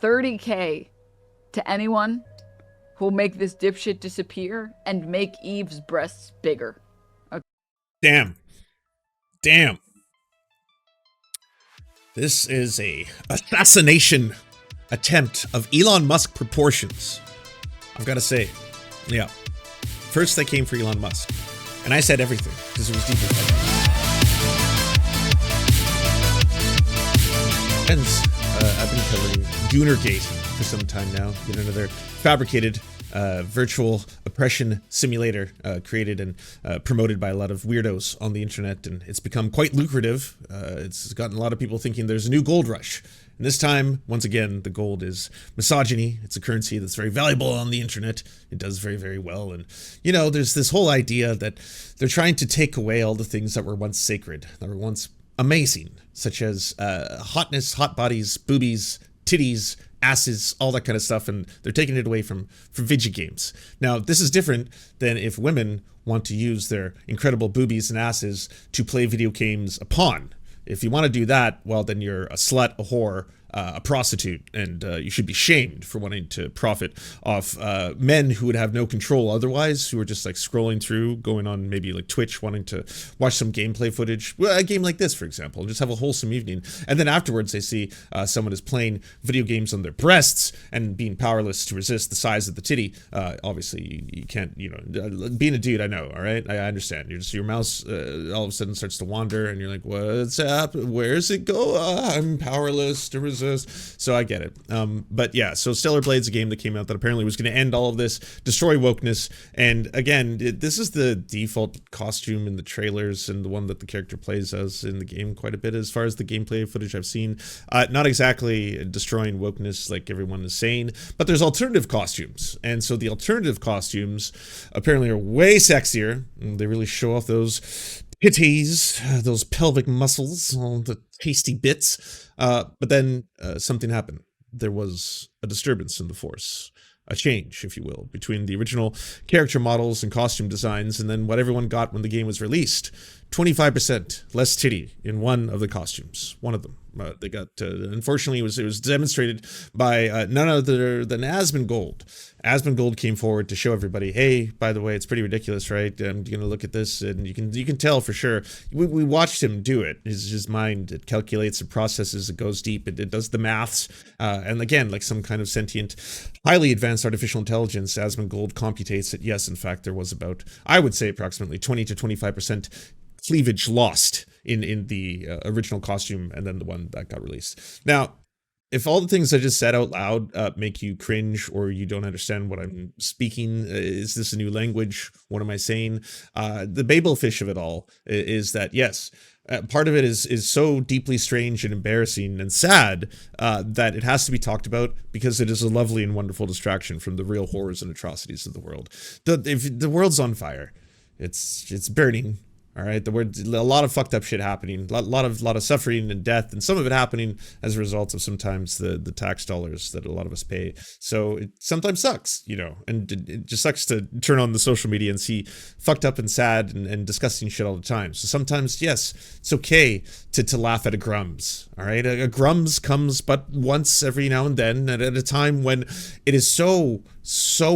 30K to anyone who'll make this dipshit disappear and make Eve's breasts bigger. Okay. Damn. This is a assassination attempt of Elon Musk proportions. I've got to say, yeah. First, they came for Elon Musk, and I said everything because it was deeply funny. Friends, I've been covering GOONERGATE for some time now. Yet another fabricated virtual oppression simulator created and promoted by a lot of weirdos on the internet, and it's become quite lucrative. It's gotten a lot of people thinking there's a new gold rush. And this time, once again, the gold is misogyny. It's a currency that's very valuable on the internet. It does very, very well. And, you know, there's this whole idea that they're trying to take away all the things that were once sacred, that were once amazing, such as hotness, hot bodies, boobies, titties, asses, all that kind of stuff, and they're taking it away from video games. Now, this is different than if women want to use their incredible boobies and asses to play video games upon. If you want to do that, well, then you're a slut, a whore, a prostitute, and you should be shamed for wanting to profit off men who would have no control otherwise, who are just like scrolling through, going on maybe like Twitch, wanting to watch some gameplay footage, a game like this, for example, and just have a wholesome evening. And then afterwards, they see someone is playing video games on their breasts and being powerless to resist the size of the titty. Obviously, you can't, you know, being a dude, I know, all right? I understand. You're just, your mouse all of a sudden starts to wander, and you're like, what's happening? Where's it go? I'm powerless to resist. So I get it. But yeah, so Stellar Blade's a game that came out that apparently was going to end all of this, destroy wokeness. And again, this is the default costume in the trailers and the one that the character plays as in the game quite a bit as far as the gameplay footage I've seen. Not exactly destroying wokeness like everyone is saying, but there's alternative costumes. And so the alternative costumes apparently are way sexier. They really show off those titties, those pelvic muscles, all the tasty bits. But then something happened. There was a disturbance in the Force, a change, if you will, between the original character models and costume designs and then what everyone got when the game was released. 25% less titty in one of the costumes. One of them. They got, unfortunately, it was demonstrated by none other than Asmongold. Asmongold came forward to show everybody, hey, by the way, it's pretty ridiculous, right? You're going to look at this, and you can tell for sure. We watched him do it. His mind, it calculates, it processes, it goes deep, it does the maths. And again, like some kind of sentient, highly advanced artificial intelligence, Asmongold computates that, yes, in fact, there was about, I would say approximately 20 to 25% cleavage lost in the original costume and then the one that got released. Now, if all the things I just said out loud make you cringe or you don't understand what I'm speaking, is this a new language? What am I saying? The Babel fish of it all is that, yes, part of it is so deeply strange and embarrassing and sad that it has to be talked about because it is a lovely and wonderful distraction from the real horrors and atrocities of the world. If the world's on fire, it's burning. All right, a lot of fucked up shit happening, a lot of suffering and death, and some of it happening as a result of sometimes the tax dollars that a lot of us pay. So it sometimes sucks, you know, and it just sucks to turn on the social media and see fucked up and sad and disgusting shit all the time. So sometimes, yes, it's okay to laugh at a grums. All right, a grums comes but once every now and then, and at a time when it is so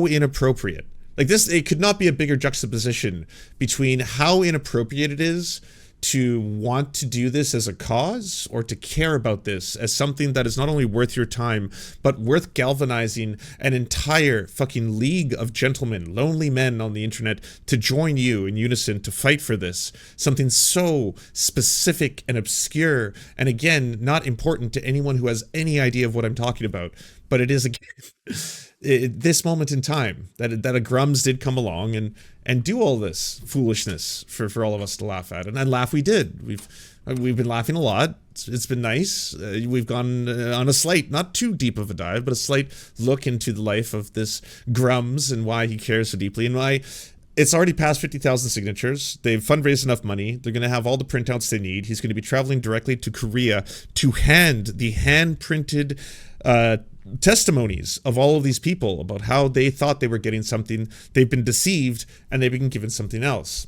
inappropriate. Like this, it could not be a bigger juxtaposition between how inappropriate it is to want to do this as a cause or to care about this as something that is not only worth your time, but worth galvanizing an entire fucking league of gentlemen, lonely men on the internet to join you in unison to fight for this. Something so specific and obscure, and again, not important to anyone who has any idea of what I'm talking about. But it is, again, this moment in time that a Grums did come along and do all this foolishness for all of us to laugh at, and laugh we did. We've been laughing a lot. It's been nice. We've gone on a slight, not too deep of a dive, but a slight look into the life of this Grums and why he cares so deeply and why. It's already past 50,000 signatures. They've fundraised enough money. They're going to have all the printouts they need. He's going to be traveling directly to Korea to hand the hand-printed testimonies of all of these people about how they thought they were getting something. They've been deceived, and they've been given something else.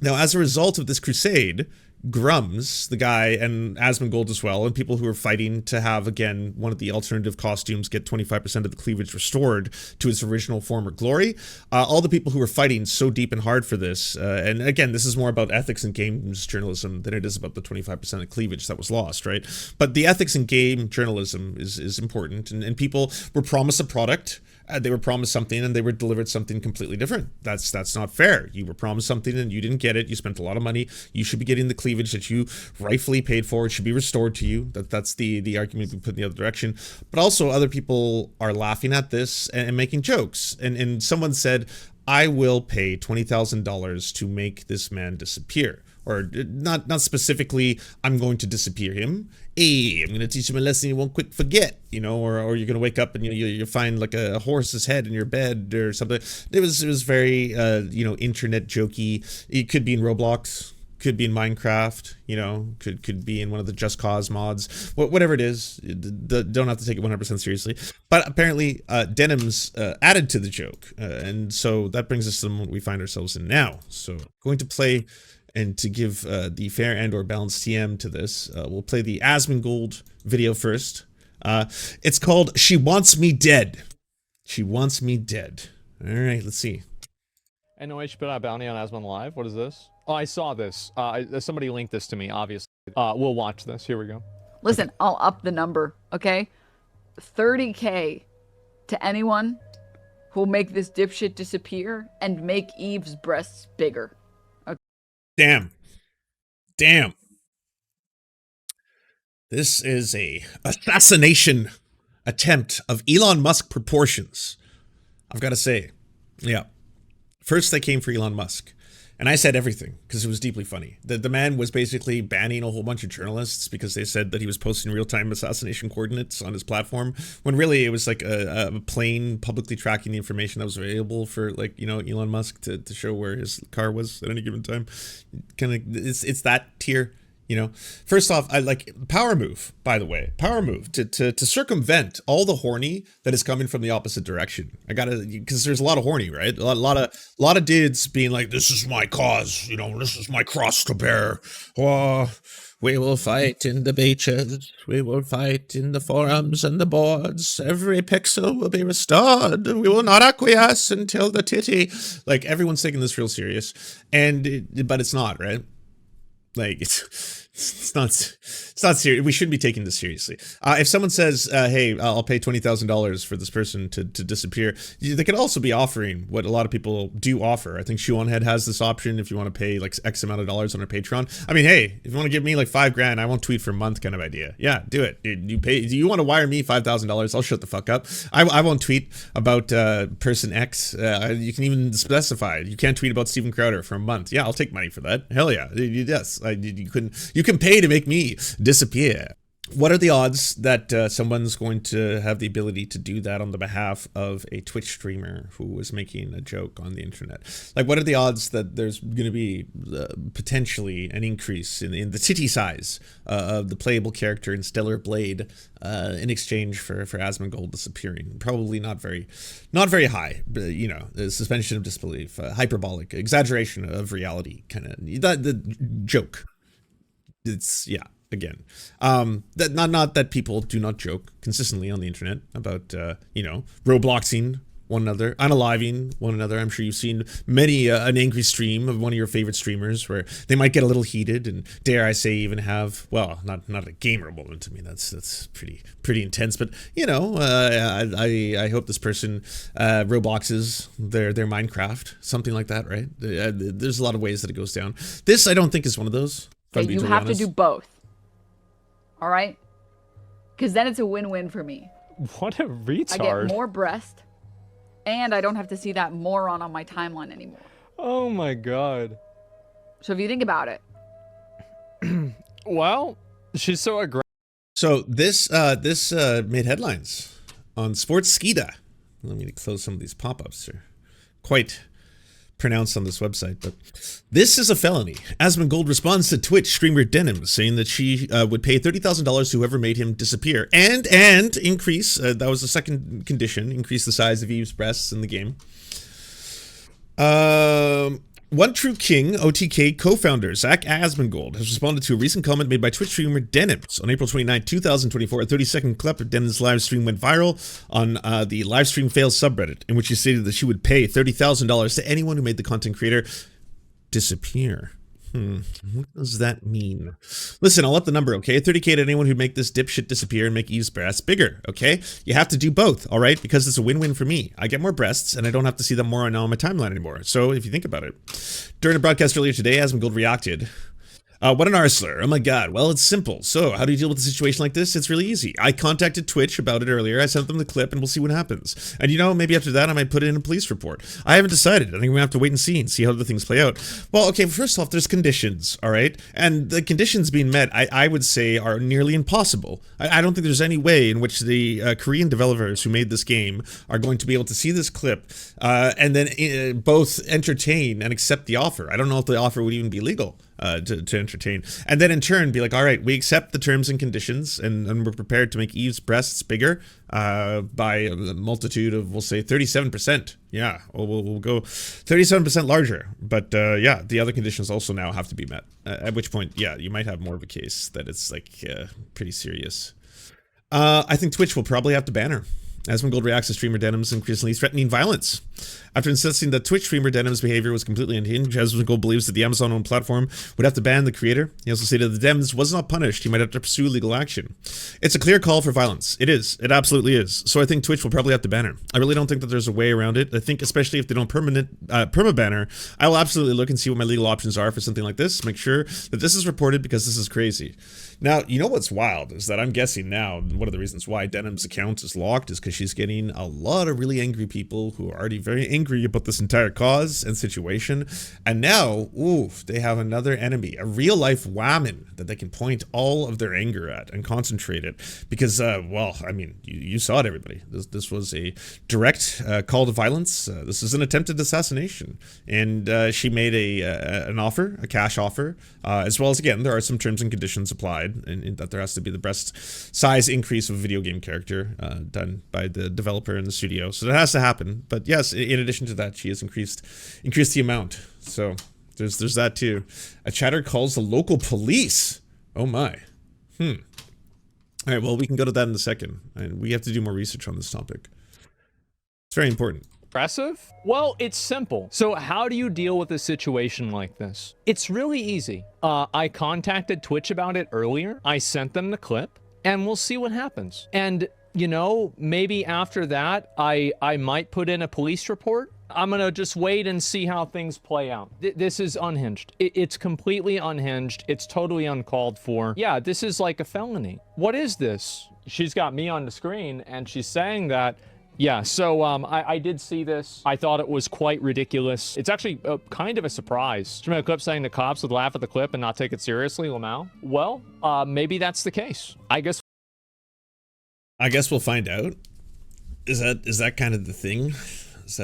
Now, as a result of this crusade, Grums, the guy, and Asmongold as well, and people who are fighting to have, again, one of the alternative costumes get 25% of the cleavage restored to its original form or glory. All the people who are fighting so deep and hard for this, and again, this is more about ethics in games journalism than it is about the 25% of cleavage that was lost, right? But the ethics in game journalism is important, and people were promised a product. They were promised something and they were delivered something completely different. That's not fair. You were promised something and you didn't get it. You spent a lot of money. You should be getting the cleavage that you rightfully paid for. It should be restored to you. That's the argument we put in the other direction. But also other people are laughing at this and making jokes. And someone said, I will pay $20,000 to make this man disappear. Or not specifically, I'm going to disappear him. Hey, I'm going to teach him a lesson he won't quick forget, you know, or you're going to wake up and you find like a horse's head in your bed or something. It was very, internet jokey. It could be in Roblox, could be in Minecraft, you know, could be in one of the Just Cause mods, whatever it is. Don't have to take it 100% seriously. But apparently, Denims added to the joke. And so that brings us to the moment we find ourselves in now. So going to play... And to give the fair and or balanced TM to this, we'll play the Asmongold video first. It's called She Wants Me Dead. She Wants Me Dead. All right, let's see. NOH put out bounty on Asmon Live. What is this? Oh, I saw this. Somebody linked this to me, obviously. We'll watch this. Here we go. Listen, I'll up the number, okay? 30K to anyone who'll make this dipshit disappear and make Eve's breasts bigger. Damn. This is a assassination attempt of Elon Musk proportions. I've got to say, yeah. First, they came for Elon Musk. And I said everything because it was deeply funny. The man was basically banning a whole bunch of journalists because they said that he was posting real-time assassination coordinates on his platform, when really it was like a plane publicly tracking the information that was available for, like, you know, Elon Musk to show where his car was at any given time. Kind of, it's that tier. You know, first off, I like power move, by the way, power move to circumvent all the horny that is coming from the opposite direction. I gotta, because there's a lot of horny, right? A lot of dudes being like, this is my cause, you know, this is my cross to bear. Oh, we will fight in the beaches. We will fight in the forums and the boards. Every pixel will be restored. We will not acquiesce until the titty. Like, everyone's taking this real serious, but it's not, right? Like, it's not serious. We shouldn't be taking this seriously. If someone says, hey, I'll pay $20,000 for this person to disappear, they could also be offering what a lot of people do offer. I think Shoonhead has this option if you want to pay like X amount of dollars on our Patreon. I mean, hey, if you want to give me like $5,000, I won't tweet for a month kind of idea. Yeah, do it. Do you want to wire me $5,000? I'll shut the fuck up. I won't tweet about person X. You can even specify. You can't tweet about Steven Crowder for a month. Yeah, I'll take money for that. Hell yeah. Yes. You can pay to make me disappear. What are the odds that someone's going to have the ability to do that on the behalf of a Twitch streamer who was making a joke on the internet? Like, what are the odds that there's going to be potentially an increase in the titty size of the playable character in Stellar Blade in exchange for Asmongold disappearing? Probably not very high. But, you know, the suspension of disbelief, hyperbolic, exaggeration of reality, kind of the joke. It's, yeah. Again, that not that people do not joke consistently on the internet about Robloxing one another, unaliving one another. I'm sure you've seen many an angry stream of one of your favorite streamers where they might get a little heated and, dare I say, even have, well, not a gamer moment. I mean, that's pretty intense. But you know, I hope this person Robloxes their Minecraft, something like that, right? There's a lot of ways that it goes down. This I don't think is one of those. Okay, you have to do both. All right? Because then it's a win-win for me. What a retard. I get more breast, and I don't have to see that moron on my timeline anymore. Oh my god. So if you think about it. Well, she's so aggressive. So this made headlines on Sportskeeda. Let me close some of these pop-ups. They're quite pronounced on this website, but this is a felony. Asmongold responds to Twitch streamer Denims, saying that she would pay $30,000 to whoever made him disappear, and increase, that was the second condition, increase the size of Eve's breasts in the game. One True King OTK co-founder Zach Asmongold has responded to a recent comment made by Twitch streamer Denims. On April 29, 2024, a 30-second clip of Denims' live stream went viral on the Livestream Fails subreddit, in which she stated that she would pay $30,000 to anyone who made the content creator disappear. What does that mean? Listen, I'll up the number, okay? 30K to anyone who'd make this dipshit disappear and make Eve's breasts bigger, okay? You have to do both, all right? Because it's a win-win for me. I get more breasts, and I don't have to see them more on my timeline anymore. So if you think about it. During a broadcast earlier today, Asmongold reacted. What an arsler. Oh my god. Well, it's simple. So, how do you deal with a situation like this? It's really easy. I contacted Twitch about it earlier. I sent them the clip and we'll see what happens. And you know, maybe after that I might put it in a police report. I haven't decided. I think we're gonna have to wait and see how the things play out. Well, okay, first off, there's conditions, alright? And the conditions being met, I would say, are nearly impossible. I don't think there's any way in which the Korean developers who made this game are going to be able to see this clip and then both entertain and accept the offer. I don't know if the offer would even be legal. To entertain, and then in turn be like, all right, we accept the terms and conditions, and we're prepared to make Eve's breasts bigger by a multitude of, we'll say 37%. Yeah, we'll go 37% larger. But yeah, the other conditions also now have to be met. At which point, yeah, you might have more of a case that it's like pretty serious. I think Twitch will probably have to ban her. Asmongold reacts to streamer Denims increasingly threatening violence. After insisting that Twitch streamer Denims' behavior was completely unhinged, Asmongold believes that the Amazon-owned platform would have to ban the creator. He also stated that Denims was not punished. He might have to pursue legal action. It's a clear call for violence. It is. It absolutely is. So I think Twitch will probably have to ban her. I really don't think that there's a way around it. I think especially if they don't perma-ban her, I will absolutely look and see what my legal options are for something like this. Make sure that this is reported because this is crazy. Now, you know what's wild is that I'm guessing now one of the reasons why Denims' account is locked is because she's getting a lot of really angry people who are already very angry about this entire cause and situation. And now, ooh, they have another enemy, a real life whammon that they can point all of their anger at and concentrate it. Because, well, I mean, you saw it, everybody. This was a direct call to violence. This is an attempted assassination. And she made an offer, a cash offer, as well as, again, there are some terms and conditions applied. And that there has to be the breast size increase of a video game character done by the developer in the studio. So that has to happen. But yes, in addition to that, she has increased the amount. So there's that too. A chatter calls the local police. Oh my. All right, well, we can go to that in a second. And we have to do more research on this topic. It's very important. Impressive? Well, it's simple. So how do you deal with a situation like this? It's really easy. I contacted Twitch about it earlier. I sent them the clip, and we'll see what happens. And, you know, maybe after that, I might put in a police report. I'm gonna just wait and see how things play out. This is unhinged. It's completely unhinged. It's totally uncalled for. Yeah, this is like a felony. What is this? She's got me on the screen, and she's saying that. Yeah, so I did see this. I thought it was quite ridiculous. It's actually kind of a surprise. Remember the clip saying the cops would laugh at the clip and not take it seriously, Lamau? Well, maybe that's the case. I guess we'll find out. Is that kind of the thing? Is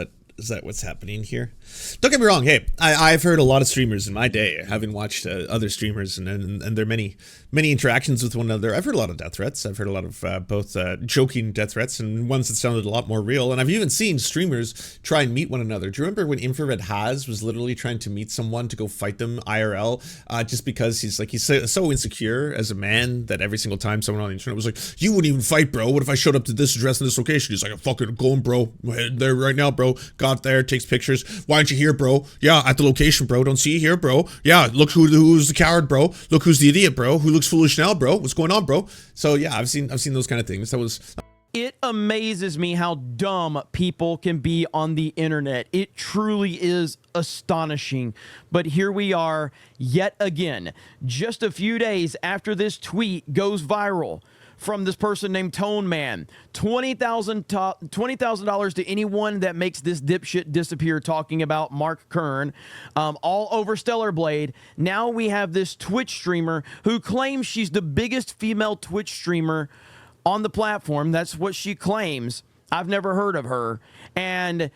that what's happening here? Don't get me wrong. Hey, I've heard a lot of streamers in my day, having watched other streamers and there are many interactions with one another. I've heard a lot of death threats. I've heard a lot of both joking death threats and ones that sounded a lot more real. And I've even seen streamers try and meet one another. Do you remember when Infrared Haz was literally trying to meet someone to go fight them IRL just because he's so insecure as a man that every single time someone on the internet was like, you wouldn't even fight, bro. What if I showed up to this address in this location? He's like, I'm fucking going, bro. I'm heading there right now, bro. Got there, takes pictures. Why aren't you here, bro? Yeah, at the location, bro. Don't see you here, bro. Yeah, look who's the coward, bro. Look who's the idiot, bro. Who looks foolish now, bro? What's going on, bro? So yeah, I've seen those kind of things. That was. It amazes me how dumb people can be on the internet. It truly is astonishing. But here we are yet again, just a few days after this tweet goes viral from this person named Tone Man. $20,000 to anyone that makes this dipshit disappear, talking about Mark Kern, all over Stellar Blade. Now we have this Twitch streamer who claims she's the biggest female Twitch streamer on the platform. That's what she claims. I've never heard of her. And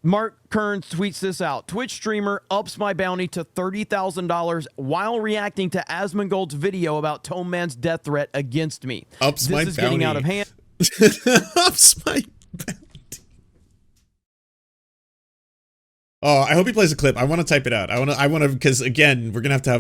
Mark Kern tweets this out. Twitch streamer ups my bounty to $30,000 while reacting to Asmongold's video about Tone Man's death threat against me. Ups my bounty. This is getting out of hand. Ups my bounty. Oh, I hope he plays a clip. I want to type it out. I want to, because again, we're gonna have to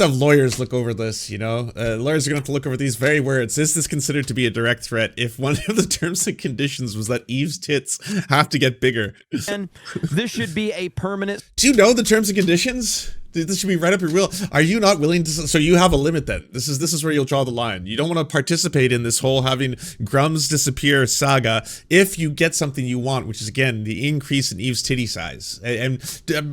have lawyers look over this. You know, lawyers are gonna have to look over these very words. Is this considered to be a direct threat? If one of the terms and conditions was that Eve's tits have to get bigger, And this should be a permanent. do you know the terms and conditions? This should be right up your wheel. Are you not willing to? So you have a limit then. This is where you'll draw the line. You don't want to participate in this whole having Grums disappear saga if you get something you want, which is again the increase in Eve's titty size, and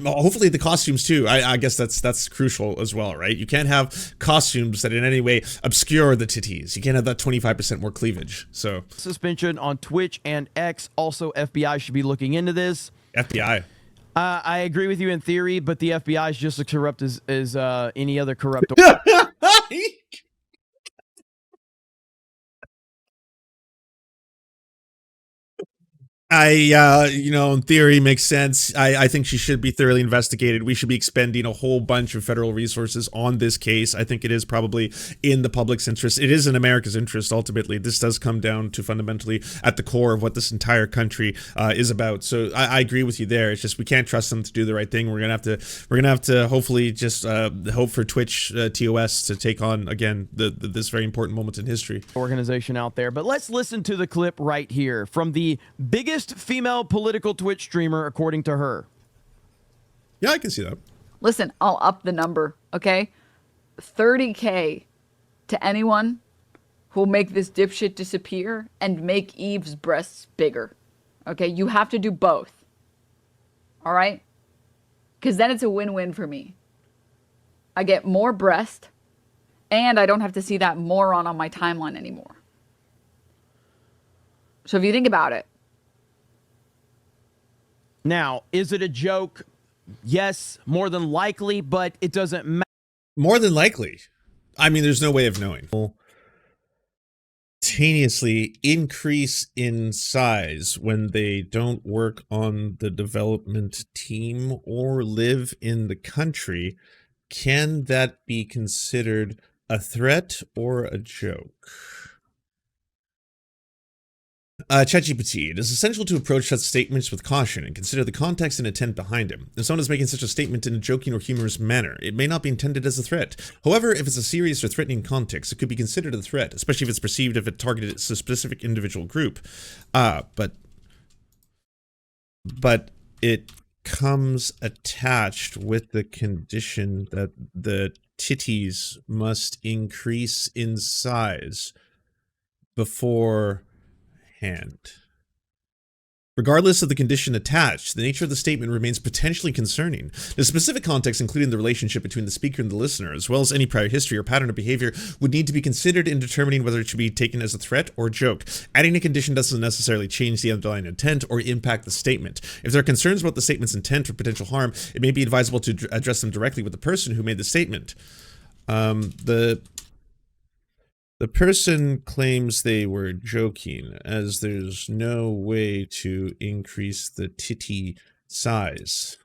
hopefully the costumes too. I guess that's crucial as well, right? You can't have costumes that in any way obscure the titties. You can't have that 25% more cleavage. So Suspension on Twitch and X. Also, FBI should be looking into this. FBI. I agree with you in theory, but the FBI is just as corrupt as any other corrupt. You know, in theory makes sense. I think she should be thoroughly investigated. We should be expending a whole bunch of federal resources on this case. I think it is probably in the public's interest. It is in America's interest, ultimately. This does come down to fundamentally at the core of what this entire country is about. So I agree with you there. It's just we can't trust them to do the right thing. We're gonna have to hopefully just hope for Twitch TOS to take on again this very important moment in history. Organization out there. But let's listen to the clip right here from the biggest female political Twitch streamer, according to her. Yeah, I can see that. Listen, I'll up the number, okay? 30K to anyone who'll make this dipshit disappear and make Eve's breasts bigger. Okay, you have to do both. All right? Because then it's a win-win for me. I get more breast, and I don't have to see that moron on my timeline anymore. So if you think about it. Now, is it a joke? Yes, more than likely, but it doesn't matter. More than likely. I mean, there's no way of knowing. Simultaneously increase in size when they don't work on the development team or live in the country. Can that be considered a threat or a joke? ChatGPT, it is essential to approach such statements with caution and consider the context and intent behind them. If someone is making such a statement in a joking or humorous manner, it may not be intended as a threat. However, if it's a serious or threatening context, it could be considered a threat, especially if it's perceived if it targeted a specific individual group. But it comes attached with the condition that the titties must increase in size beforehand. Regardless of the condition attached, the nature of the statement remains potentially concerning. The specific context, including the relationship between the speaker and the listener, as well as any prior history or pattern of behavior, would need to be considered in determining whether it should be taken as a threat or joke. Adding a condition doesn't necessarily change the underlying intent or impact the statement. If there are concerns about the statement's intent or potential harm, it may be advisable to address them directly with the person who made the statement. The person claims they were joking, as there's no way to increase the titty size.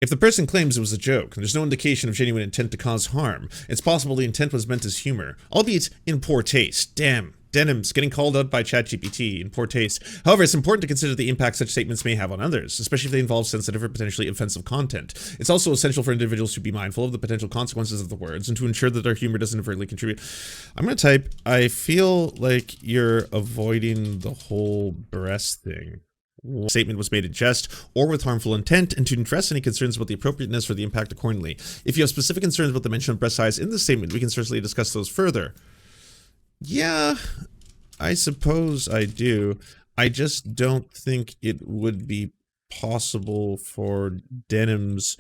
If the person claims it was a joke, and there's no indication of genuine intent to cause harm, it's possible the intent was meant as humor, albeit in poor taste. Damn. Denims getting called out by ChatGPT in poor taste. However, it's important to consider the impact such statements may have on others, especially if they involve sensitive or potentially offensive content. It's also essential for individuals to be mindful of the potential consequences of the words and to ensure that their humor doesn't inadvertently contribute. I'm going to type, I feel like you're avoiding the whole breast thing. Statement was made in jest or with harmful intent, and to address any concerns about the appropriateness or the impact accordingly. If you have specific concerns about the mention of breast size in the statement, we can certainly discuss those further. Yeah, I suppose I do. I just don't think it would be possible for Denims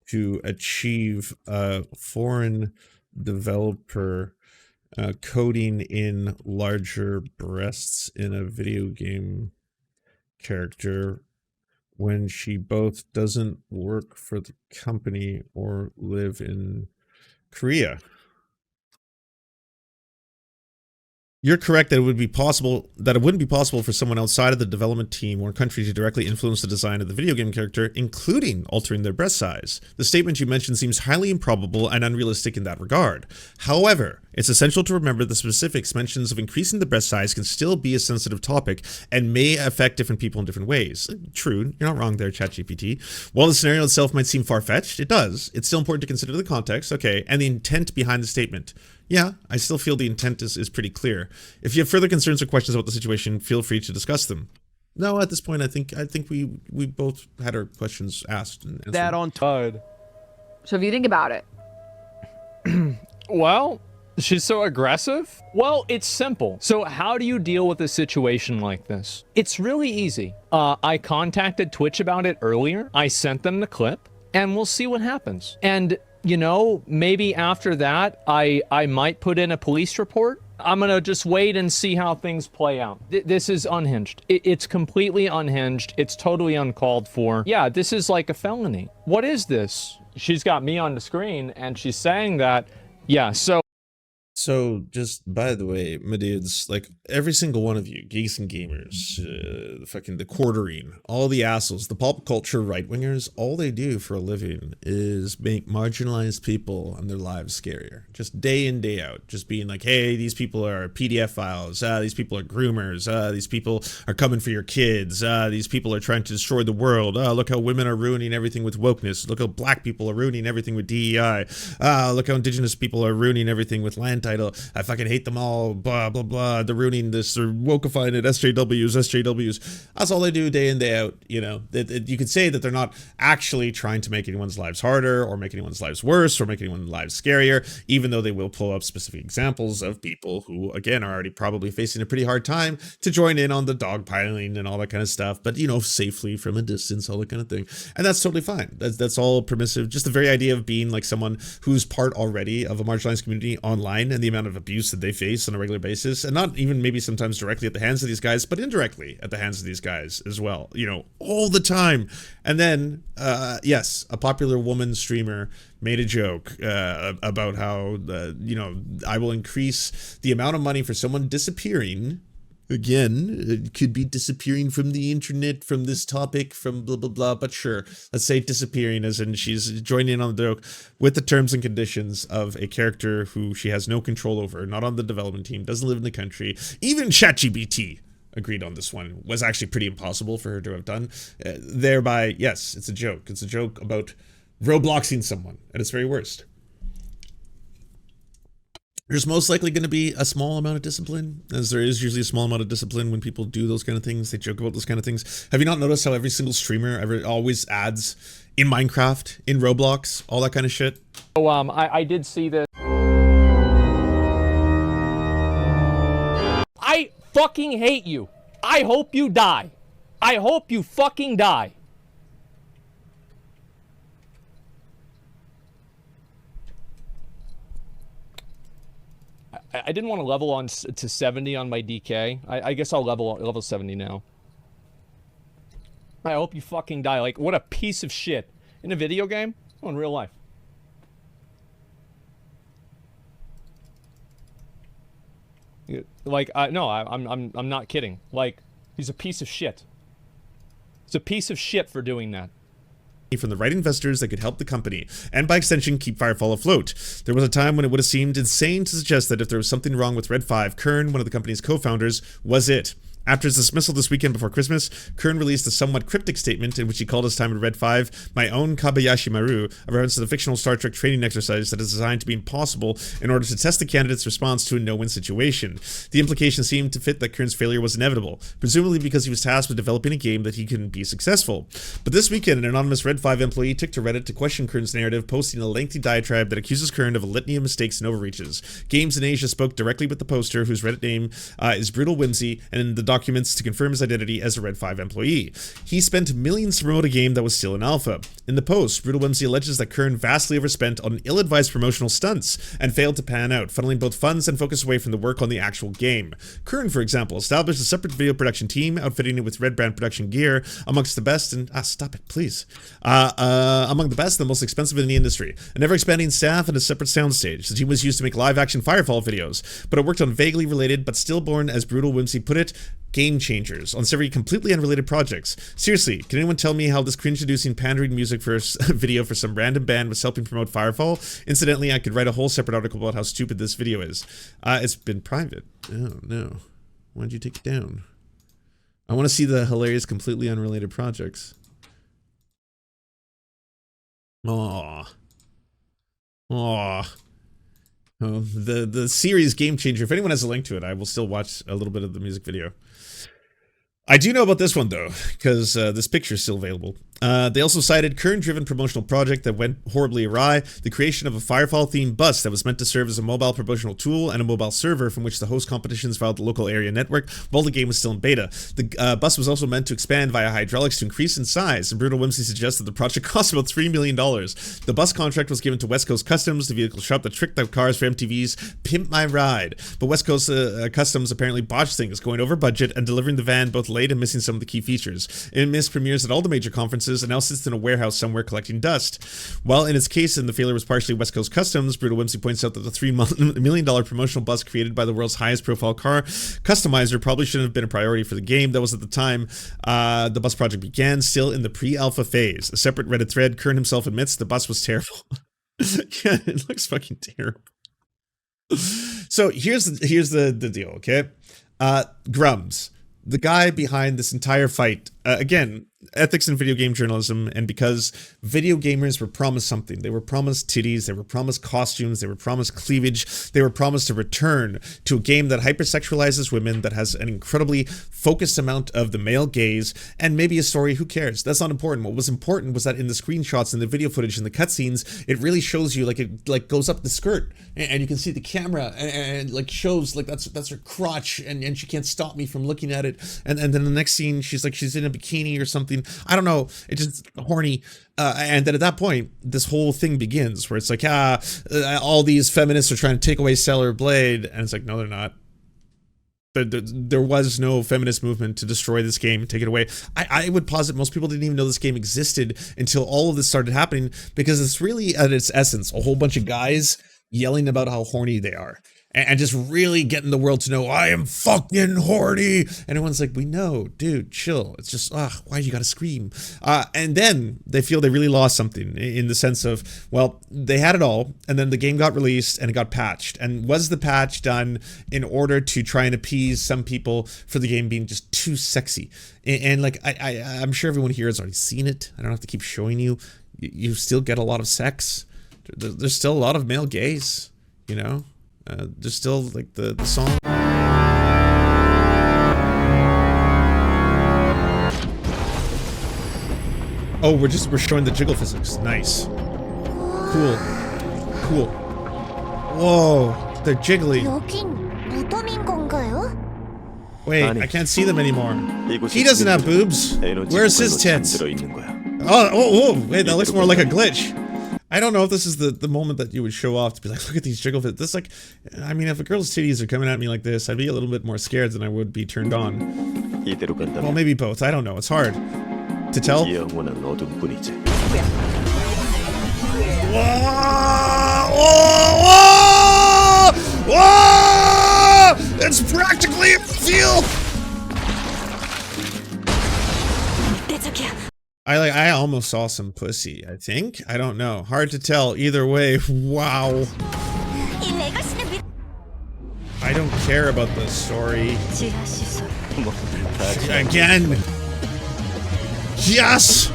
to achieve a foreign developer coding in larger breasts in a video game character when she both doesn't work for the company or live in Korea. You're correct that it wouldn't be possible for someone outside of the development team or country to directly influence the design of the video game character, including altering their breast size. The statement you mentioned seems highly improbable and unrealistic in that regard. However, it's essential to remember the specifics mentions of increasing the breast size can still be a sensitive topic and may affect different people in different ways. True, you're not wrong there, ChatGPT. While the scenario itself might seem far-fetched, it does. It's still important to consider the context, okay, and the intent behind the statement. Yeah, I still feel the intent is pretty clear. If you have further concerns or questions about the situation, feel free to discuss them. No, at this point, I think we both had our questions asked and answered. That on God. So if you think about it, Well, she's so aggressive? Well, it's simple. So how do you deal with a situation like this? It's really easy. I contacted Twitch about it earlier. I sent them the clip, and we'll see what happens. And, you know, maybe after that, I might put in a police report. I'm gonna just wait and see how things play out. This is unhinged. It's completely unhinged. It's totally uncalled for. Yeah, this is like a felony. What is this? She's got me on the screen, and she's saying that, yeah, So, just by the way, my dudes, like every single one of you, geeks and gamers, the quartering, all the assholes, the pop culture right-wingers, all they do for a living is make marginalized people and their lives scarier. Just day in, day out. Just being like, hey, these people are PDF files, these people are groomers, these people are coming for your kids, these people are trying to destroy the world, look how women are ruining everything with wokeness, look how black people are ruining everything with DEI, look how indigenous people are ruining everything with land title. I fucking hate them all, blah, blah, blah. They're ruining this, they're wokeifying it, SJWs. That's all they do day in, day out, you know. You could say that they're not actually trying to make anyone's lives harder or make anyone's lives worse or make anyone's lives scarier, even though they will pull up specific examples of people who, again, are already probably facing a pretty hard time to join in on the dogpiling and all that kind of stuff, but, you know, safely from a distance, all that kind of thing. And that's totally fine. That's all permissive. Just the very idea of being like someone who's part already of a marginalized community online and the amount of abuse that they face on a regular basis, and not even maybe sometimes directly at the hands of these guys, but indirectly at the hands of these guys as well, you know, all the time. And then, yes, a popular woman streamer made a joke about how, you know, I will increase the amount of money for someone disappearing. Again, it could be disappearing from the internet, from this topic, from blah, blah, blah. But sure, let's say disappearing as in she's joining in on the joke with the terms and conditions of a character who she has no control over, not on the development team, doesn't live in the country. Even ChatGPT agreed on this one. Was actually pretty impossible for her to have done. Thereby, yes, it's a joke. It's a joke about Robloxing someone at its very worst. There's most likely going to be a small amount of discipline, as there is usually a small amount of discipline when people do those kind of things. They joke about those kind of things. Have you not noticed how every single streamer always adds in Minecraft, in Roblox, all that kind of shit? so I did see this. I fucking hate you. I hope you die. I hope you fucking die. I didn't want to level on to 70 on my DK. I guess I'll level 70 now. I hope you fucking die. Like, what a piece of shit. In a video game? Oh, in real life. Like, no, I'm not kidding. Like, he's a piece of shit. He's a piece of shit for doing that. From the right investors that could help the company, and by extension keep Firefall afloat. There was a time when it would have seemed insane to suggest that if there was something wrong with Red 5, Kern, one of the company's co-founders, was it. After his dismissal this weekend before Christmas, Kern released a somewhat cryptic statement in which he called his time at Red 5 my own Kabayashi Maru, a reference to the fictional Star Trek training exercise that is designed to be impossible in order to test the candidate's response to a no-win situation. The implication seemed to fit that Kern's failure was inevitable, presumably because he was tasked with developing a game that he couldn't be successful. But this weekend, an anonymous Red 5 employee took to Reddit to question Kern's narrative, posting a lengthy diatribe that accuses Kern of a litany of mistakes and overreaches. Games in Asia spoke directly with the poster, whose Reddit name is Brutal Whimsy, and in the documents to confirm his identity as a Red 5 employee. He spent millions to promote a game that was still in alpha. In the post, Brutal Whimsy alleges that Kern vastly overspent on ill-advised promotional stunts and failed to pan out, funneling both funds and focus away from the work on the actual game. Kern, for example, established a separate video production team, outfitting it with Red Brand production gear, amongst the best and stop it, please. Among the best and the most expensive in the industry. A never-expanding staff and a separate soundstage. The team was used to make live-action Firefall videos, but it worked on vaguely related, but stillborn, as Brutal Whimsy put it, game changers on several completely unrelated projects. Seriously, can anyone tell me how this cringe-inducing pandering music for a video for some random band was helping promote Firefall? Incidentally, I could write a whole separate article about how stupid this video is. It's been private. Oh no. Why'd you take it down? I want to see the hilarious, completely unrelated projects. Aww. Aww. Oh, the series Game Changer. If anyone has a link to it, I will still watch a little bit of the music video. I do know about this one, though, because this picture is still available. They also cited Kern-driven promotional project that went horribly awry, the creation of a Firefall-themed bus that was meant to serve as a mobile promotional tool and a mobile server from which to host competitions via the local area network while the game was still in beta. The bus was also meant to expand via hydraulics to increase in size, and Brutal Whimsy suggests that the project cost about $3 million. The bus contract was given to West Coast Customs, the vehicle shop that tricked out cars for MTV's Pimp My Ride. But West Coast Customs apparently botched things, going over budget and delivering the van both late and missing some of the key features. It missed premieres at all the major conferences and now sits in a warehouse somewhere collecting dust. While in its case, and the failure was partially West Coast Customs, Brutal Whimsy points out that the $3 million promotional bus created by the world's highest profile car customizer probably shouldn't have been a priority for the game. That was at the time the bus project began, still in the pre-alpha phase. A separate Reddit thread, Kern himself admits the bus was terrible. Yeah, it looks fucking terrible. So here's the deal, okay? Grums, the guy behind this entire fight, again, ethics in video game journalism, and because video gamers were promised something. They were promised titties, they were promised costumes, they were promised cleavage, they were promised a return to a game that hypersexualizes women, that has an incredibly focused amount of the male gaze, and maybe a story, who cares? That's not important. What was important was that in the screenshots and the video footage and the cutscenes, it really shows you, like, it like goes up the skirt, and you can see the camera, and like shows, like, that's her crotch, and she can't stop me from looking at it, and then the next scene, she's in a bikini or something. I don't know. It's just horny. And then at that point, this whole thing begins where it's like, all these feminists are trying to take away Stellar Blade. And it's like, no, they're not. There was no feminist movement to destroy this game, take it away. I would posit most people didn't even know this game existed until all of this started happening, because it's really, at its essence, a whole bunch of guys yelling about how horny they are. And just really getting the world to know, I am fucking horny. And everyone's like, we know, dude, chill. It's just, why you gotta scream? And then they feel they really lost something, in the sense of, well, they had it all, and then the game got released and it got patched. And was the patch done in order to try and appease some people for the game being just too sexy? And like, I'm sure everyone here has already seen it. I don't have to keep showing you. You still get a lot of sex. There's still a lot of male gaze, you know? There's still, like, the song. Oh, we're showing the jiggle physics. Nice. Cool. Cool. Whoa, they're jiggling. Wait, I can't see them anymore. He doesn't have boobs. Where's his tits? Oh, wait, that looks more like a glitch. I don't know if this is the moment that you would show off to be like, look at these jiggle fits. This, like, I mean, if a girl's titties are coming at me like this, I'd be a little bit more scared than I would be turned on. Well, maybe both. I don't know. It's hard to tell. Whoa! Whoa! Whoa! Whoa! It's practically a field. I almost saw some pussy, I think. I don't know. Hard to tell. Either way, wow. I don't care about the story. Again. Yes!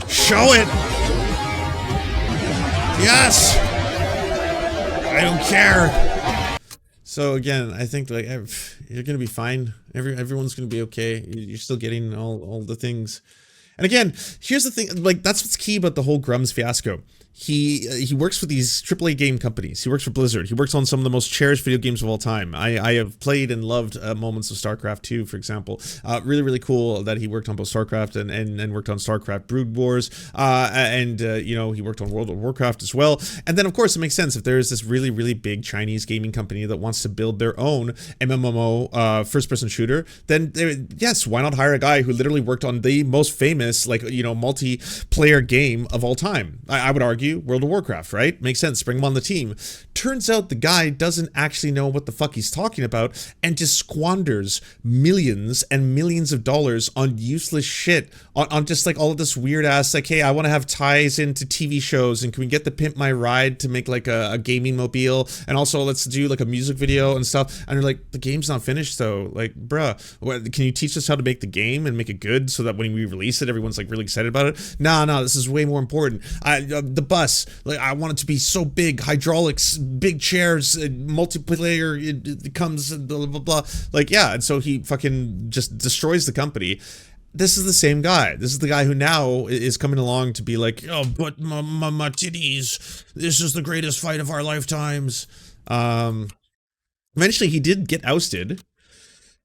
Show it! Yes! I don't care. So again, I think, like, you're gonna be fine. Everyone's gonna be okay. You're still getting all the things. And again, here's the thing, like, that's what's key about the whole Grums fiasco. he works for these AAA game companies. He works for Blizzard. He works on some of the most cherished video games of all time. I have played and loved moments of StarCraft 2, for example. Really, really cool that he worked on both StarCraft and worked on StarCraft Brood Wars. You know, he worked on World of Warcraft as well. And then, of course, it makes sense if there's this really, really big Chinese gaming company that wants to build their own MMO first-person shooter, then yes, why not hire a guy who literally worked on the most famous, like, you know, multiplayer game of all time? I would argue World of Warcraft, right? Makes sense. Bring him on the team. Turns out the guy doesn't actually know what the fuck he's talking about and just squanders millions and millions of dollars on useless shit, on just like all of this weird ass, like, hey, I want to have ties into TV shows, and can we get the Pimp My Ride to make like a gaming mobile, and also let's do like a music video and stuff. And they're like, the game's not finished though. Like, bruh, can you teach us how to make the game and make it good so that when we release it, everyone's like really excited about it? No, this is way more important. The bus, like, I want it to be so big, hydraulics, big chairs, multiplayer, it comes, blah, blah, blah. Like, yeah, and so he fucking just destroys the company. This is the same guy. This is the guy who now is coming along to be like, oh, but my titties, this is the greatest fight of our lifetimes. Eventually, he did get ousted.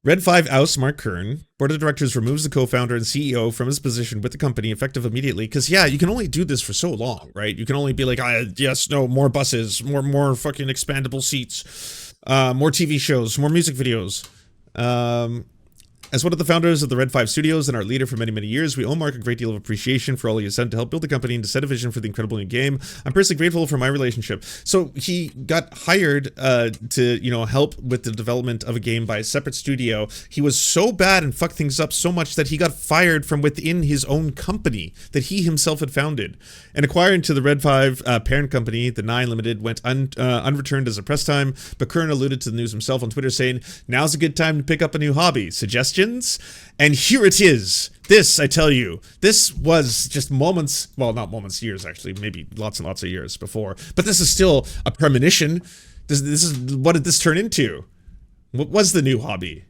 Red 5 ousts Mark Kern. Board of Directors removes the co-founder and CEO from his position with the company effective immediately. Because, yeah, you can only do this for so long, right? You can only be like, yes, no, more buses, more fucking expandable seats, more TV shows, more music videos. As one of the founders of the Red 5 Studios and our leader for many, many years, we owe Mark a great deal of appreciation for all he has done to help build the company and to set a vision for the incredible new game. I'm personally grateful for my relationship. So he got hired to, you know, help with the development of a game by a separate studio. He was so bad and fucked things up so much that he got fired from within his own company that he himself had founded. And acquiring to the Red 5 parent company, the 9 Limited, went unreturned as a press time, but Kern alluded to the news himself on Twitter saying, now's a good time to pick up a new hobby. Suggestions? And here it is. This, I tell you, this was just moments, well, not moments, years actually, maybe lots and lots of years before, but this is still a premonition. This is, what did this turn into? What was the new hobby?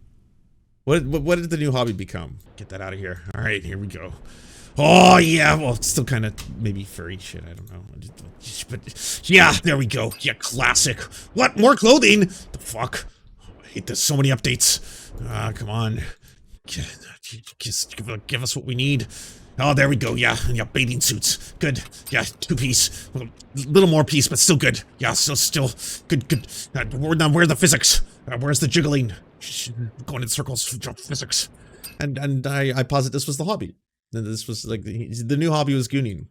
What did the new hobby become? Get that out of here. All right, here we go. Oh, yeah, well, it's still kind of maybe furry shit, I don't know. But yeah, there we go. Yeah, classic. What, more clothing? The fuck? I hate this, so many updates. Come on. Just give us what we need. Oh, there we go. Yeah, bathing suits. Good. Yeah, 2-piece. A little more piece, but still good. Yeah, still good. Now, where's the physics? Where's the jiggling? Going in circles, physics. And I posit this was the hobby. This was like the new hobby was gooning.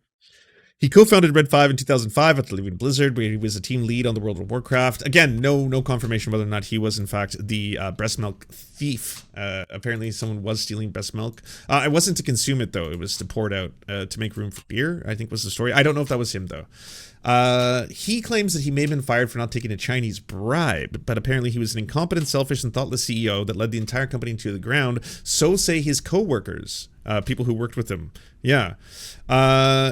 He co-founded Red 5 in 2005 after leaving Blizzard, where he was a team lead on the World of Warcraft. Again, no confirmation whether or not he was, in fact, the breast milk thief. Apparently, someone was stealing breast milk. It wasn't to consume it, though. It was to pour it out to make room for beer, I think was the story. I don't know if that was him, though. He claims that he may have been fired for not taking a Chinese bribe, but apparently he was an incompetent, selfish, and thoughtless CEO that led the entire company to the ground. So say his co-workers. People who worked with him. Yeah.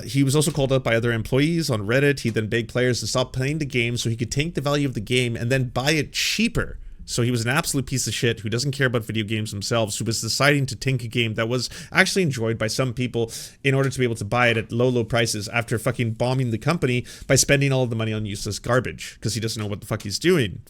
He was also called out by other employees on Reddit. He then begged players to stop playing the game so he could tank the value of the game and then buy it cheaper. So he was an absolute piece of shit who doesn't care about video games themselves, who was deciding to tank a game that was actually enjoyed by some people in order to be able to buy it at low prices after fucking bombing the company by spending all of the money on useless garbage because he doesn't know what the fuck he's doing.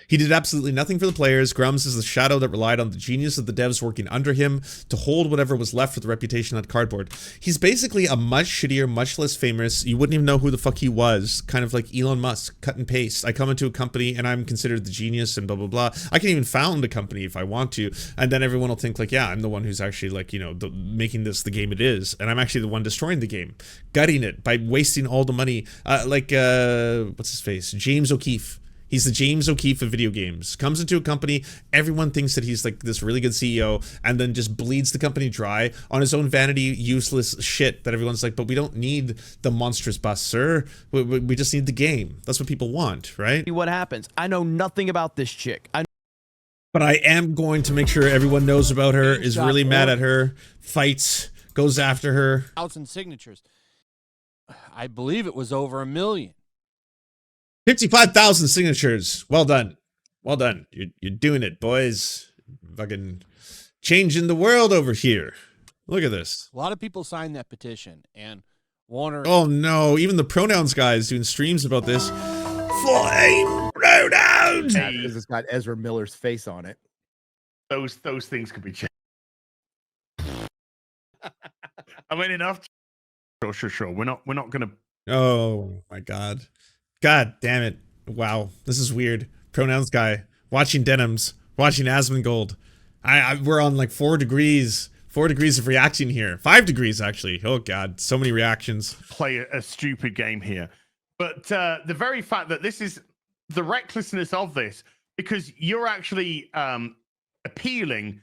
He did absolutely nothing for the players. Grums is the shadow that relied on the genius of the devs working under him to hold whatever was left for the reputation on cardboard. He's basically a much shittier, much less famous, you wouldn't even know who the fuck he was, kind of like Elon Musk, cut and paste. I come into a company and I'm considered the genius and blah, blah, blah. I can even found a company if I want to, and then everyone will think like, yeah, I'm the one who's actually like, you know, making this the game it is, and I'm actually the one destroying the game, gutting it by wasting all the money, what's his face? James O'Keefe. He's the James O'Keefe of video games. Comes into a company, everyone thinks that he's like this really good CEO, and then just bleeds the company dry on his own vanity, useless shit that everyone's like, but we don't need the monstrous bus, sir. We just need the game. That's what people want, right? What happens? I know nothing about this chick. But I am going to make sure everyone knows about her, is really mad at her, fights, goes after her. And signatures. I believe it was over 1 million. 55,000 signatures. Well done. Well done. You're doing it, boys. Fucking changing the world over here. Look at this. A lot of people signed that petition, and Warner. Oh no, even the pronouns guy is doing streams about this. Flame pronouns! Yeah, because it's got Ezra Miller's face on it. Those things could be changed. I mean, enough. Sure. We're not gonna. Oh my god. God damn it. Wow. This is weird. Pronouns guy. Watching Denims. Watching Asmongold. We're on like 4 degrees. 4 degrees of reaction here. 5 degrees, actually. Oh god. So many reactions. Play a stupid game here. But the very fact that this is the recklessness of this, because you're actually appealing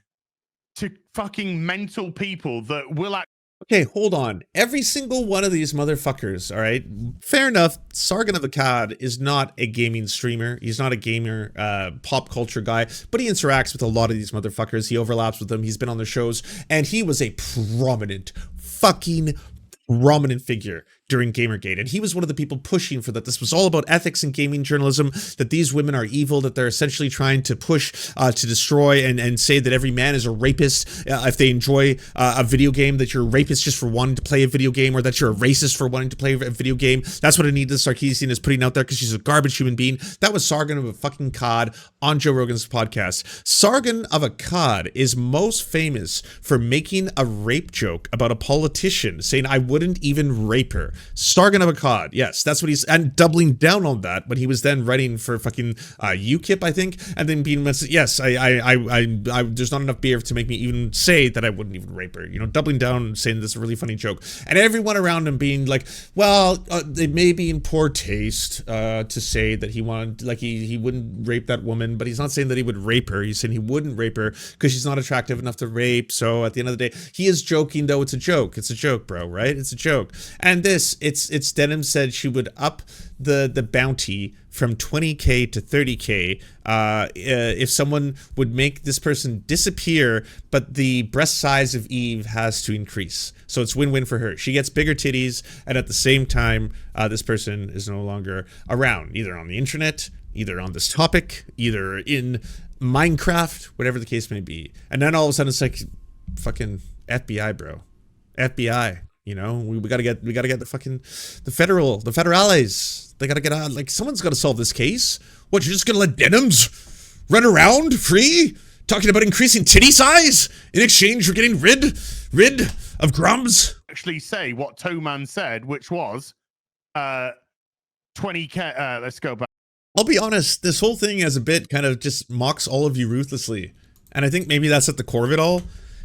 to fucking mental people that will Okay, hold on. Every single one of these motherfuckers, all right? Fair enough, Sargon of Akkad is not a gaming streamer. He's not a gamer, pop culture guy, but he interacts with a lot of these motherfuckers. He overlaps with them. He's been on their shows, and he was a prominent figure during Gamergate, and he was one of the people pushing for that. This was all about ethics in gaming journalism, that these women are evil, that they're essentially trying to push to destroy and say that every man is a rapist if they enjoy a video game, that you're a rapist just for wanting to play a video game, or that you're a racist for wanting to play a video game. That's what Anita Sarkeesian is putting out there because she's a garbage human being. That was Sargon of a fucking Cod on Joe Rogan's podcast. Sargon of Akkad is most famous for making a rape joke about a politician, saying, I wouldn't even rape her. Sargon of Akkad, yes, that's what he's, and doubling down on that, but he was then writing for fucking UKIP, I think, and then being, yes, I there's not enough beer to make me even say that I wouldn't even rape her, you know, doubling down, saying this really funny joke, and everyone around him being like, well, it may be in poor taste to say that he wanted, like, he wouldn't rape that woman, but he's not saying that he would rape her. He's saying he wouldn't rape her because she's not attractive enough to rape. So at the end of the day, he is joking, though. It's a joke. It's a joke, bro, right? It's a joke. And this, it's Denim said she would up the bounty from 20k to 30k if someone would make this person disappear, but the breast size of Eve has to increase. So it's win-win for her. She gets bigger titties, and at the same time, this person is no longer around, either on the internet, either on this topic, either in Minecraft, whatever the case may be. And then all of a sudden it's like, fucking FBI, bro. FBI. You know, we gotta get the fucking the federales. They gotta get on. Like, someone's gotta solve this case. What, you're just gonna let Denims run around free, talking about increasing titty size in exchange for getting rid of grums? actually say what Toman said, which was 20k. Let's go back. I'll be honest, this whole thing as a bit kind of just mocks all of you ruthlessly. And I think maybe that's at the core of it all,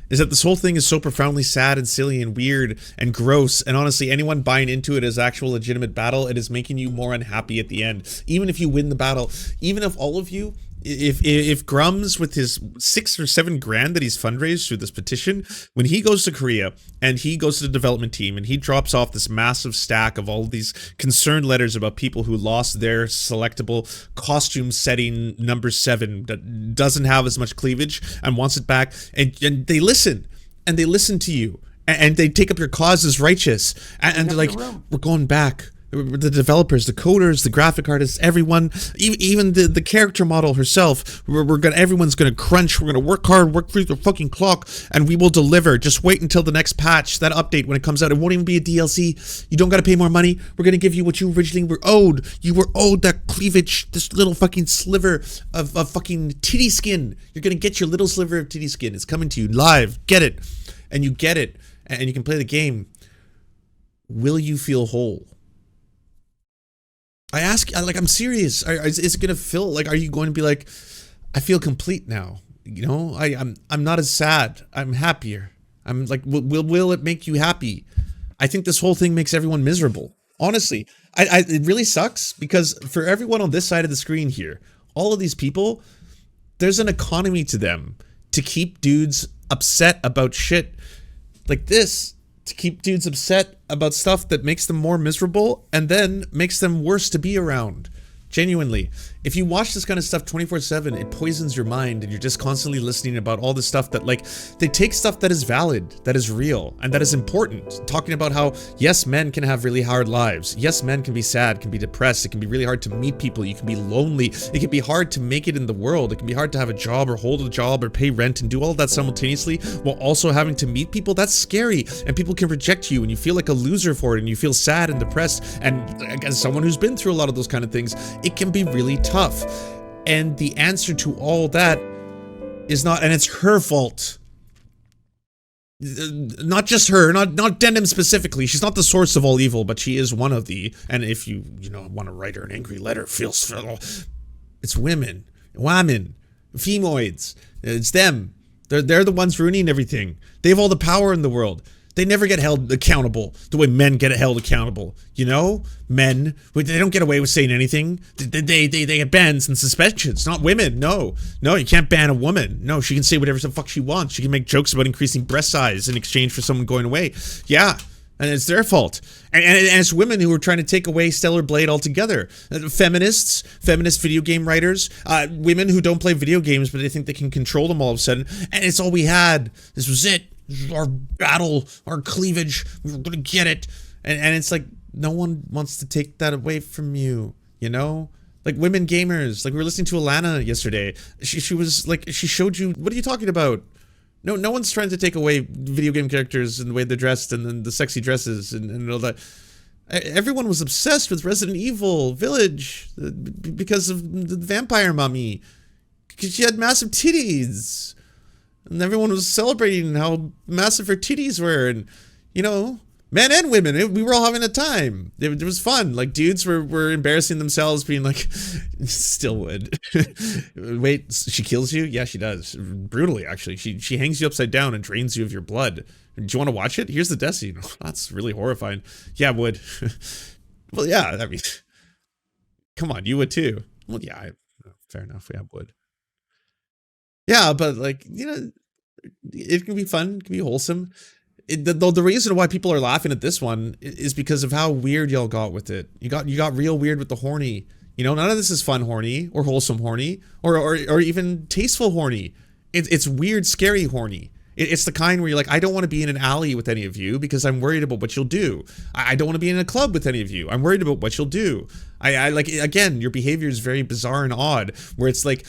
is that this whole thing is so profoundly sad and silly and weird and gross. And honestly, anyone buying into it as actual legitimate battle, it is making you more unhappy at the end. Even if you win the battle, even if all of you, if Grums with his 6 or 7 grand that he's fundraised through this petition, when he goes to Korea and he goes to the development team and he drops off this massive stack of all of these concerned letters about people who lost their selectable costume setting number 7 that doesn't have as much cleavage and wants it back, and they listen to you and they take up your cause as righteous, and they're like, we're going back. The developers, the coders, the graphic artists, everyone, even the character model herself, everyone's gonna crunch. We're gonna work hard, work through the fucking clock, and we will deliver. Just wait until the next patch, that update when it comes out. It won't even be a DLC. You don't gotta pay more money. We're gonna give you what you originally were owed. You were owed that cleavage, this little fucking sliver of fucking titty skin. You're gonna get your little sliver of titty skin. It's coming to you live. Get it, and you get it, and you can play the game. Will you feel whole? I ask, like, I'm serious. Is it gonna feel like? Are you going to be like, I feel complete now? You know, I'm not as sad. I'm happier. I'm like, will it make you happy? I think this whole thing makes everyone miserable. Honestly, it really sucks because for everyone on this side of the screen here, all of these people, there's an economy to them to keep dudes upset about shit like this. To keep dudes upset about stuff that makes them more miserable and then makes them worse to be around. Genuinely. if you watch this kind of stuff 24/7, it poisons your mind, and you're just constantly listening about all this stuff that, like, they take stuff that is valid, that is real, and that is important. Talking about how, yes, men can have really hard lives. Yes, men can be sad, can be depressed. It can be really hard to meet people. You can be lonely. It can be hard to make it in the world. It can be hard to have a job or hold a job or pay rent and do all of that simultaneously while also having to meet people. That's scary, and people can reject you, and you feel like a loser for it, and you feel sad and depressed. And as someone who's been through a lot of those kind of things, it can be really tough. And the answer to all that is not, and it's her fault. Not just her, not Denim specifically. She's not the source of all evil, but she is one of the. And if you want to write her an angry letter, it's women, femoids. It's them. They're the ones ruining everything. They have all the power in the world. They never get held accountable the way men get held accountable. Men, they don't get away with saying anything. They get bans and suspensions. Not women. No, you can't ban a woman. No, she can say whatever the fuck she wants. She can make jokes about increasing breast size in exchange for someone going away. Yeah, and it's their fault. And it's women who are trying to take away Stellar Blade altogether. Feminist video game writers, women who don't play video games, but they think they can control them all of a sudden. And it's all we had. This was it. This was our battle, our cleavage. We were gonna get it. And it's like, no one wants to take that away from you, Like women gamers, like we were listening to Alana yesterday. She was like, she showed you, what are you talking about? No one's trying to take away video game characters and the way they're dressed and then the sexy dresses and all that. Everyone was obsessed with Resident Evil Village because of the vampire mummy. Because she had massive titties. And everyone was celebrating how massive her titties were. And, men and women, we were all having a time. It was fun. Like, dudes were embarrassing themselves, being like, still would. Wait, she kills you? Yeah, she does. Brutally, actually. She hangs you upside down and drains you of your blood. Do you want to watch it? Here's the death scene. That's really horrifying. Yeah, would. Well, yeah, I mean, come on, you would too. Well, yeah, fair enough. Yeah, would. Yeah, but like, it can be fun. It can be wholesome. The reason why people are laughing at this one is because of how weird y'all got with it. You got real weird with the horny. None of this is fun horny or wholesome horny or even tasteful horny. It's weird, scary horny. It's the kind where you're like, I don't want to be in an alley with any of you because I'm worried about what you'll do. I don't want to be in a club with any of you. I'm worried about what you'll do. I like, again, your behavior is very bizarre and odd, where it's like,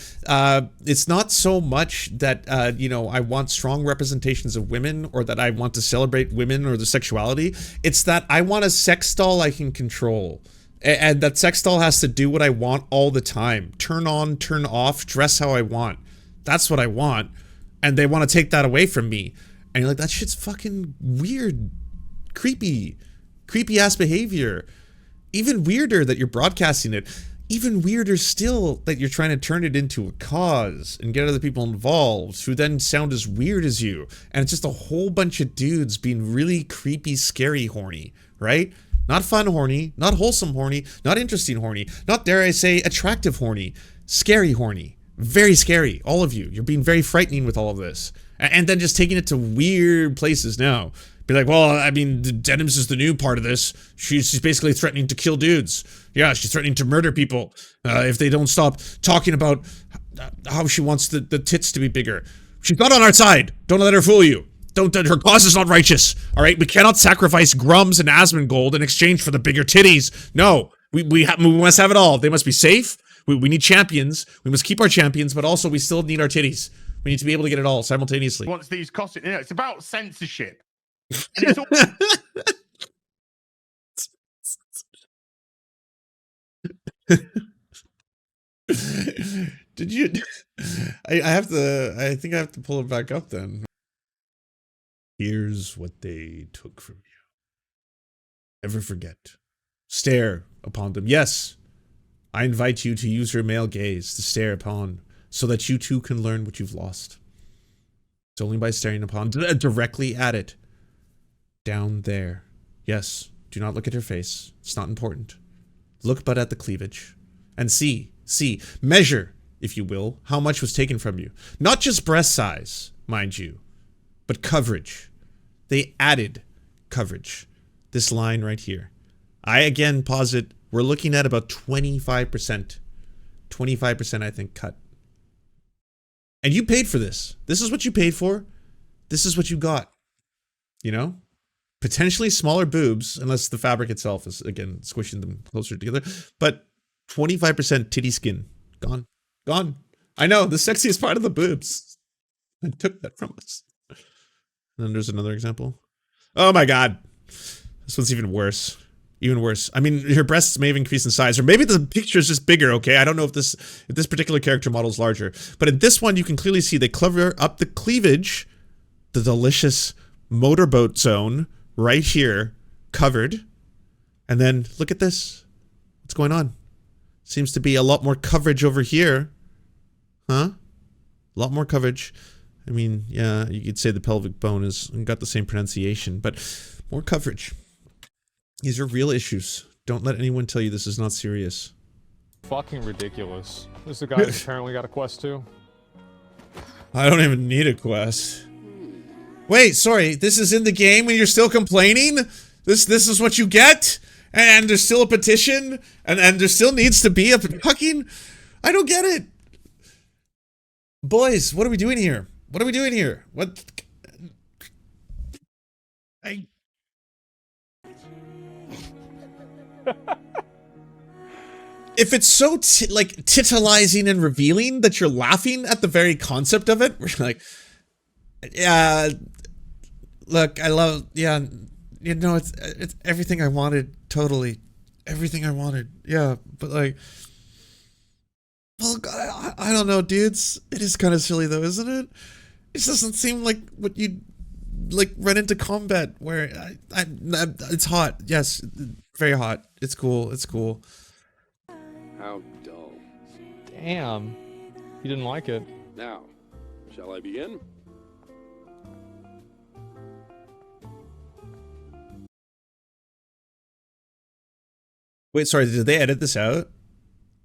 it's not so much that, I want strong representations of women or that I want to celebrate women or their sexuality. It's that I want a sex doll I can control. And that sex doll has to do what I want all the time. Turn on, turn off, dress how I want. That's what I want. And they want to take that away from me. And you're like, that shit's fucking weird. Creepy ass behavior. Even weirder that you're broadcasting it. Even weirder still that you're trying to turn it into a cause and get other people involved who then sound as weird as you. And it's just a whole bunch of dudes being really creepy, scary horny, right? Not fun horny, not wholesome horny, not interesting horny, not, dare I say, attractive horny, scary horny. Very scary, all of you. You're being very frightening with all of this. And then just taking it to weird places now. Be like, well, I mean, Denims is the new part of this. She's basically threatening to kill dudes. Yeah, she's threatening to murder people if they don't stop talking about how she wants the tits to be bigger. She's not on our side. Don't let her fool you. Her cause is not righteous. All right, we cannot sacrifice Grums and Asmongold in exchange for the bigger titties. No, we must have it all. They must be safe. We need champions. We must keep our champions, but also we still need our titties. We need to be able to get it all simultaneously. Wants these costumes. It's about censorship. And it's all- Did you? I think I have to pull it back up then. Here's what they took from you. Never forget. Stare upon them. Yes. I invite you to use your male gaze to stare upon so that you too can learn what you've lost. It's only by staring upon directly at it. Down there. Yes, do not look at her face. It's not important. Look but at the cleavage. And see, measure, if you will, how much was taken from you. Not just breast size, mind you, but coverage. They added coverage. This line right here. I again posit we're looking at about 25%. 25%, I think, cut. And you paid for this. This is what you paid for. This is what you got. You know? Potentially smaller boobs, unless the fabric itself is, again, squishing them closer together. But 25% titty skin. Gone. Gone. I know, the sexiest part of the boobs. I took that from us. And then there's another example. Oh my god. This one's even worse. Even worse. I mean, her breasts may have increased in size, or maybe the picture is just bigger, okay? I don't know if this particular character model is larger. But in this one, you can clearly see they cover up the cleavage, the delicious motorboat zone, right here, covered. And then, look at this. What's going on? Seems to be a lot more coverage over here. Huh? A lot more coverage. I mean, yeah, you could say the pelvic bone has got the same pronunciation, but more coverage. These are real issues. Don't let anyone tell you this is not serious. Fucking ridiculous. This is a guy who's apparently got a quest too. I don't even need a quest. Wait, sorry, this is in the game and you're still complaining? This is what you get? And there's still a petition? And there still needs to be a fucking... I don't get it. Boys, what are we doing here? What are we doing here? What... If it's so like titillizing and revealing that you're laughing at the very concept of it, we're like, yeah, look, I love, yeah, you know, it's everything I wanted, totally, everything I wanted, yeah, but like, well, I don't know, dudes, it is kind of silly though, isn't it? It doesn't seem like what you'd like run into combat where it's hot, yes, very hot, it's cool, it's cool. How dull. Damn. You didn't like it. Now, shall I begin? Wait, sorry, did they edit this out?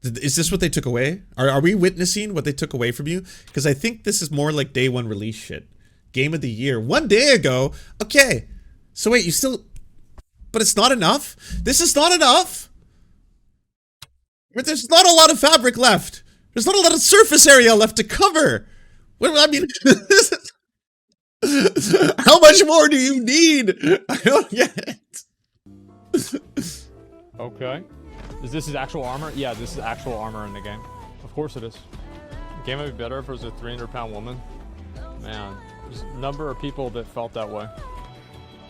Is this what they took away? Are we witnessing what they took away from you? Because I think this is more like day one release shit. Game of the year. 1 day ago. Okay. So wait, you still... But it's not enough? This is not enough? But there's not a lot of fabric left. There's not a lot of surface area left to cover. Well, I mean, how much more do you need? I don't get it. Okay. Is this his actual armor? Yeah, this is actual armor in the game. Of course it is. The game would be better if it was a 300-pound woman. Man, there's a number of people that felt that way.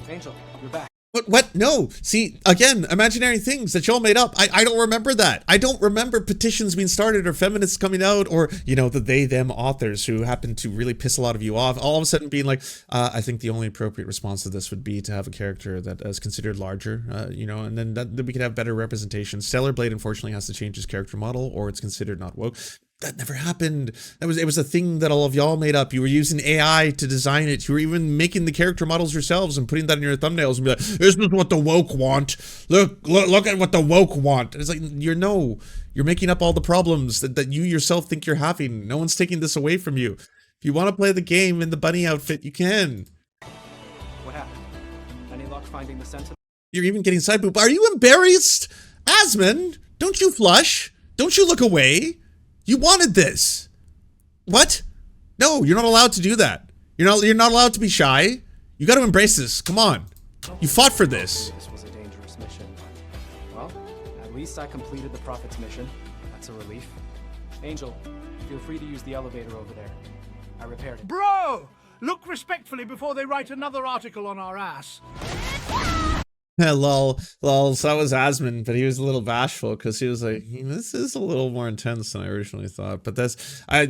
Angel, you're back. What? No. See, again, imaginary things that y'all made up. I don't remember that. I don't remember petitions being started or feminists coming out or, you know, the they, them authors who happen to really piss a lot of you off. All of a sudden being like, I think the only appropriate response to this would be to have a character that is considered larger, you know, and then that we could have better representation. Stellar Blade, unfortunately, has to change his character model or it's considered not woke. That never happened. It was a thing that all of y'all made up. You were using AI to design it. You were even making the character models yourselves and putting that in your thumbnails and be like, this is what the woke want. Look at what the woke want. It's like, you're making up all the problems that you yourself think you're having. No one's taking this away from you. If you want to play the game in the bunny outfit, you can. What happened? Any luck finding the sense of... You're even getting side boob. Are you embarrassed? Asmon, don't you flush? Don't you look away? You wanted this. What? No, you're not allowed to do that. You're not allowed to be shy. You got to embrace this. Come on. You fought for this. This was a dangerous mission. Well, at least I completed the Prophet's mission. That's a relief. Angel, feel free to use the elevator over there. I repaired it. Bro! Look respectfully before they write another article on our ass. Lol. So that was Asmon, but he was a little bashful because he was like, this is a little more intense than I originally thought. But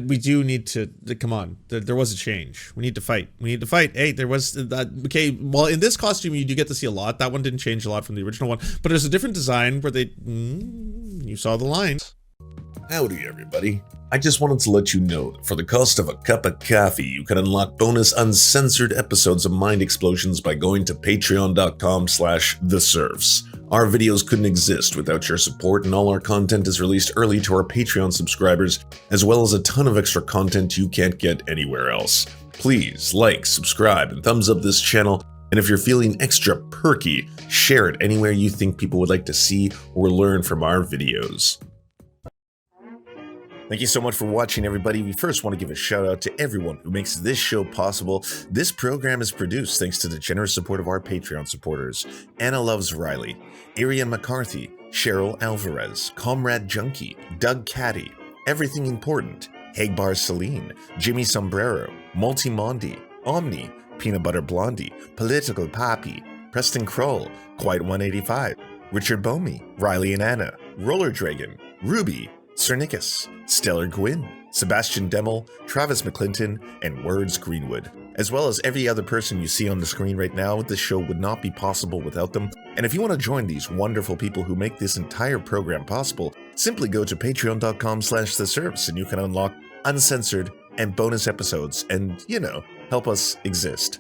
we do need to, come on, there was a change. We need to fight. Hey, there was that. Okay, well, in this costume, you do get to see a lot. That one didn't change a lot from the original one, but there's a different design where they, you saw the lines. Howdy everybody. I just wanted to let you know that for the cost of a cup of coffee, you can unlock bonus uncensored episodes of Mind Explosions by going to patreon.com/theserfs. Our videos couldn't exist without your support, and all our content is released early to our Patreon subscribers, as well as a ton of extra content you can't get anywhere else. Please like, subscribe, and thumbs up this channel, and if you're feeling extra perky, share it anywhere you think people would like to see or learn from our videos. Thank you so much for watching, everybody. We first want to give a shout out to everyone who makes this show possible. This program is produced thanks to the generous support of our Patreon supporters: Anna Loves Riley, Arian McCarthy, Cheryl Alvarez, Comrade Junkie, Doug Caddy, Everything Important, Hagbar Celine, Jimmy Sombrero, Multi Mondi, Omni, Peanut Butter Blondie, Political Poppy, Preston Kroll, Quiet 185, Richard Bomey, Riley and Anna, Roller Dragon, Ruby, Cernicus, Stellar Gwyn, Sebastian Demmel, Travis McClinton, and Words Greenwood, as well as every other person you see on the screen right now. This show would not be possible without them. And if you want to join these wonderful people who make this entire program possible, simply go to patreon.com/theserfs and you can unlock uncensored and bonus episodes and, help us exist.